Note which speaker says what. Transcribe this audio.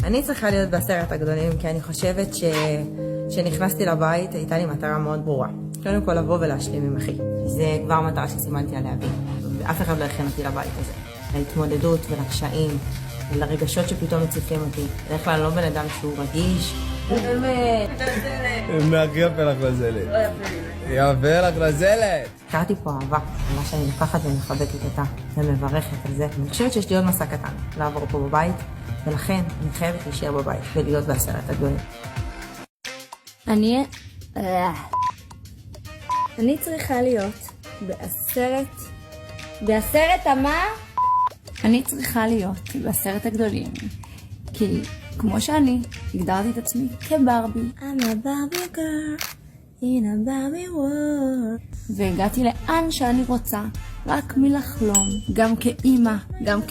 Speaker 1: אני צריכה להיות בעשרת הגדולים, כי אני חושבת שנכנסתי לבית, הייתה לי מטרה מאוד ברורה. קודם כל לבוא ולהשלים עם אחי. זה כבר מטרה שסימנתי עליה בי. ואף אחד לא הכין אותי לבית הזה. להתמודדות ולקשיים, ולרגשות שפתאום מציפים אותי. בדרך כלל אני לא בן אדם שהוא רגיש.
Speaker 2: יפה לך לזלת. יפה לך לזלת.
Speaker 1: הכרתי פה אהבה, מה שאני לוקחת ומחבקת אותה, ומברכת על זה. אני חושבת שיש לי עוד מסע קטן לעבור פה בבית, ולכן אני חייבת להישאר בבית ולהיות בעשרת הגדולים.
Speaker 3: אני צריכה להיות בעשרת המה?
Speaker 4: אני צריכה להיות בעשרת הגדולים, כי כמו שאני הגדרתי את עצמי כברבי.
Speaker 3: I'm a Barbie girl in a Barbie world.
Speaker 4: והגעתי לאן שאני רוצה, רק מלחלום, גם כאימא, גם